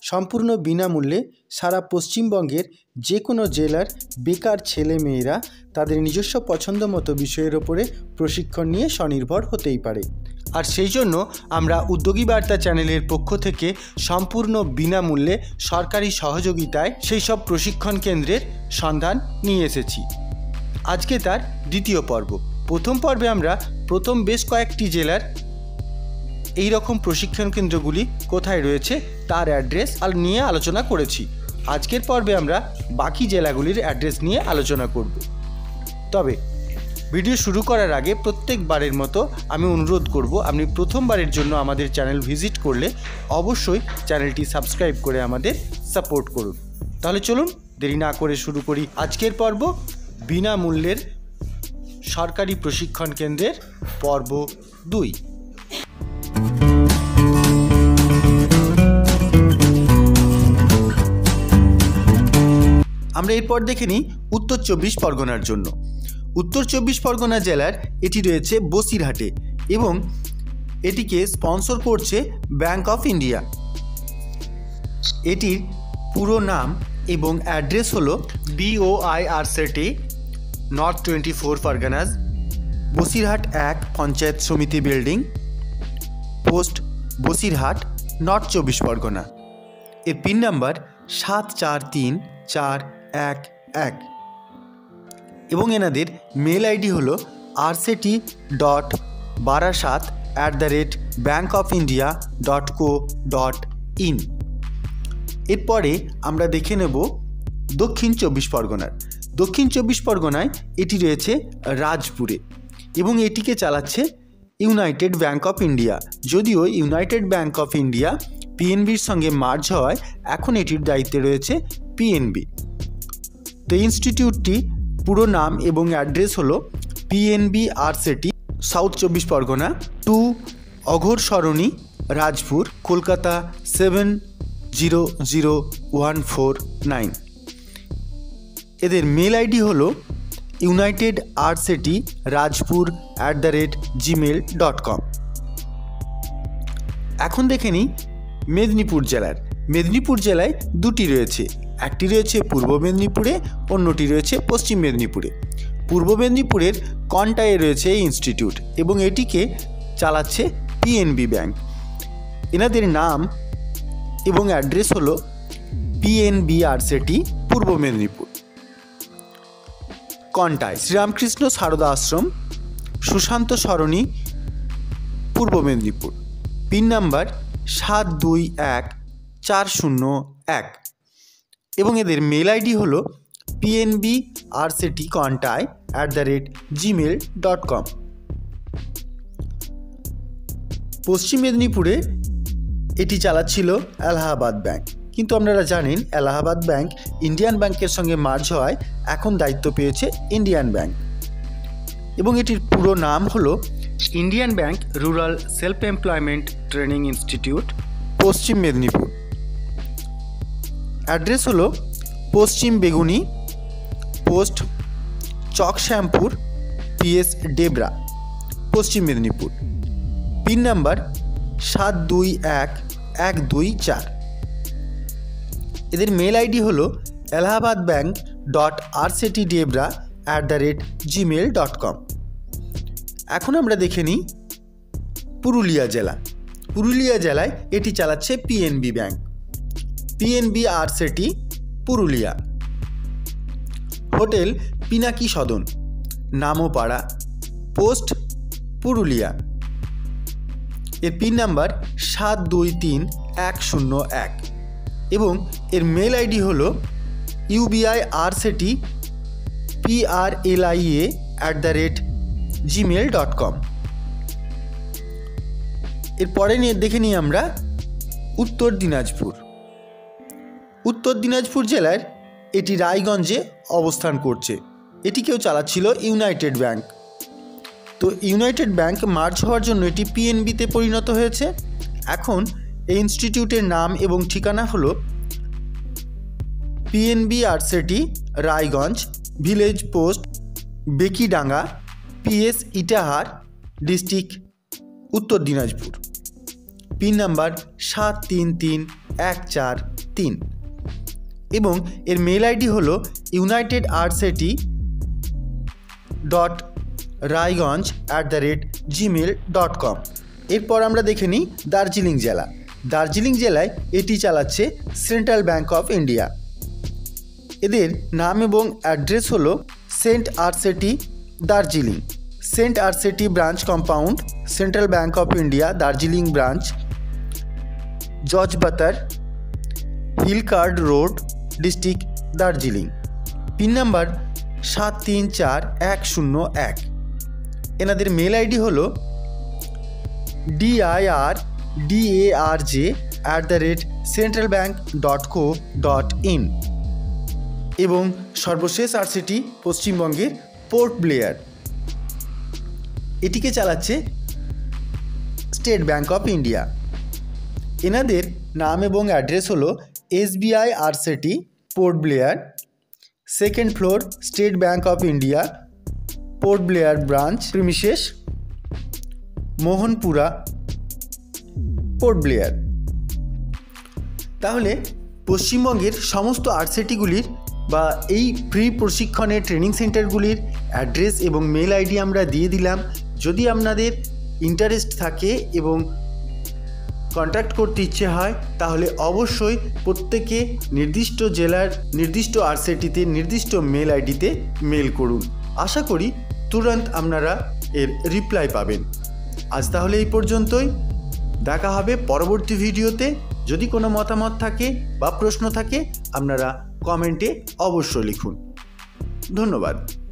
সম্পূর্ণ বিনামূল্যে সারা পশ্চিমবঙ্গের যে কোনো জেলার বেকার ছেলে মেয়েরা তাদের নিজস্ব পছন্দ মতো বিষয়ের ওপরে প্রশিক্ষণ নিয়ে স্বনির্ভর হতেই পারে। আর সেই জন্য আমরা উদ্যোগী বার্তা চ্যানেলের পক্ষ থেকে সম্পূর্ণ বিনামূল্যে সরকারি সহযোগিতায় সেই সব প্রশিক্ষণ কেন্দ্রের সন্ধান নিয়ে এসেছি। আজকে তার দ্বিতীয় পর্ব। প্রথম পর্বে আমরা বেশ কয়েকটি জেলার এই রকম প্রশিক্ষণ কেন্দ্রগুলি কোথায় রয়েছে তার অ্যাড্রেস নিয়ে আলোচনা করেছি। আজকের পর্বে আমরা বাকি জেলাগুলির অ্যাড্রেস নিয়ে আলোচনা করব। তবে ভিডিও শুরু করার আগে প্রত্যেকবারের মতো আমি অনুরোধ করব, আপনি প্রথমবারের জন্য আমাদের চ্যানেল ভিজিট করলে অবশ্যই চ্যানেলটি সাবস্ক্রাইব করে আমাদের সাপোর্ট করুন। তাহলে চলুন দেরি না করে শুরু করি আজকের পর্ব, বিনামূল্যের সরকারি প্রশিক্ষণ কেন্দ্রের পর্ব 2। আমরা এরপর দেখে নিই উত্তর 24 পরগনার জন্য। উত্তর 24 পরগনা জেলার এটি রয়েছে বসিরহাটে এবং এটিকে স্পন্সর করছে ব্যাংক অফ ইন্ডিয়া। এটির পুরো নাম এবং অ্যাড্রেস হলো BOIRCT নর্থ 24 পরগনাস, বসিরহাট 1 পঞ্চায়েত সমিতি building, post Basirhat, north 24 Pargana. এর পিন নাম্বার 743411 এবং এনাদের মেল আইডি হলো rct.barasat@bankofindia.co.in। এরপরে আমরা দেখে নেব দক্ষিণ 24 পরগনার। দক্ষিণ 24 পরগনায় এটি রয়েছে রাজপুরে এবং এটিকে চালাচ্ছে ইউনাইটেড ব্যাংক অফ ইন্ডিয়া। যদিও ইউনাইটেড ব্যাংক অফ ইন্ডিয়া পিএনবির সঙ্গে মার্জ হওয়ায় এখন এটির দায়িত্বে রয়েছে পিএনবি। তো ইনস্টিটিউটটি পুরো নাম এবং অ্যাড্রেস হলো PNB RCT, সাউথ 24 পরগনা, 2 অঘোর সরণি, রাজপুর, কলকাতা 700149। এদের মেল আইডি হলো unitedrctrajpur@gmail.com। এখন দেখে নিই মেদিনীপুর জেলার। মেদিনীপুর জেলায় দুটি রয়েছে, একটি রয়েছে পূর্ব মেদিনীপুরে, অন্যটি রয়েছে পশ্চিম মেদিনীপুরে। পূর্ব মেদিনীপুরের কন্টায় রয়েছে এই ইনস্টিটিউট এবং এটিকে চালাচ্ছে পিএনবি ব্যাংক। এনাদের নাম এবং অ্যাড্রেস হলো PNB RCT, পূর্ব মেদিনীপুর। কন্টায় শ্রীরামকৃষ্ণ সারদা আশ্রম, সুশান্ত সরণি, পূর্ব মেদিনীপুর। পিন নাম্বার 721401 এবং এদের মেল আইডি হলো pnbrctcontai@gmail.com। পশ্চিম মেদিনীপুরে এটি চালাচ্ছিল এলাহাবাদ ব্যাংক, কিন্তু আপনারা জানেন এলাহাবাদ ব্যাংক ইন্ডিয়ান ব্যাংকের সঙ্গে মার্জ হওয়ায় এখন দায়িত্ব পেয়েছে ইন্ডিয়ান ব্যাংক এবং এটির পুরো নাম হলো Indian bank rural self employment training institute, পশ্চিম মেদিনীপুর। অ্যাড্রেস হলো পশ্চিম বেগুনি, পোস্ট চকশ্যামপুর, PS ডেবরা, পশ্চিম মেদিনীপুর। Pin number 721124। এদের মেল আইডি হলো allahabadbank.rctdebra@gmail.com। এখন আমরা দেখে নিই পুরুলিয়া জেলা। পুরুলিয়া জেলায় এটি চালাচ্ছে PNB bank, PNB RCT Purulia. Hotel Pinaki Sadan, Namopara, post Purulia. এর পিন নাম্বার 723101 এবং এর মেল আইডি হলো UBIRCTPRLIA@gmail.com। এরপরে দেখে নিই আমরা উত্তর দিনাজপুর। উত্তর দিনাজপুর জেলার এটি রায়গঞ্জে অবস্থান করছে। এটিকেও চালাচ্ছিল ইউনাইটেড ব্যাংক। তো ইউনাইটেড ব্যাংক মার্জ হওয়ার জন্য এটি পিএনবিতে পরিণত হয়েছে। এখন এই ইনস্টিটিউটের নাম এবং ঠিকানা হলো PNB RCT Raiganj, village post Bekidanga, PS Itahar, district Uttar Dinajpur. Pin number 733114 3 এবং এর মেল আইডি হলো unitedrcty.raiganj@gmail.com। এরপর আমরা দেখে নিই দার্জিলিং জেলা। দার্জিলিং জেলায় এটি চালাচ্ছে সেন্ট্রাল ব্যাঙ্ক অফ ইন্ডিয়া। এদের নাম এবং অ্যাড্রেস হলো Cent RSETI, Darjeeling, Cent RSETI branch compound, Central Bank of India, Darjeeling branch, Jajbatar, hill cart road, district Darjeeling. Pin number 734101। এনাদের মেল আইডি হলো dirdarj@centralbank.co.in এবং সর্বশেষ আরসিটি পশ্চিমবঙ্গের পোর্ট ব্লেয়ার। এটিকে চালাচ্ছে স্টেট ব্যাঙ্ক অফ ইন্ডিয়া। এনাদের নাম এবং অ্যাড্রেস হলো SBI RSETI, Port Blair, second floor, State Bank of India, Port Blair branch, premises, Mohanpura, Port Blair. তাহলে পশ্চিমবঙ্গের সমস্ত আরসিটিগুলির বা এই ফ্রি প্রশিক্ষণের ট্রেনিং সেন্টারগুলির অ্যাড্রেস এবং মেল আইডি আমরা দিয়ে দিলাম। যদি আপনাদের ইন্টারেস্ট থাকে এবং কন্ট্যাক্ট করতে ইচ্ছে হয় তাহলে অবশ্যই প্রত্যেকে নির্দিষ্ট জেলার নির্দিষ্ট আরসিটিতে নির্দিষ্ট মেল আইডিতে মেল করুন। আশা করি তুরন্ত আপনারা এর রিপ্লাই পাবেন। আজ তাহলে এই পর্যন্তই। দেখা হবে পরবর্তী ভিডিওতে। যদি কোনো মতামত থাকে বা প্রশ্ন থাকে আপনারা কমেন্টে অবশ্যই লিখুন। ধন্যবাদ।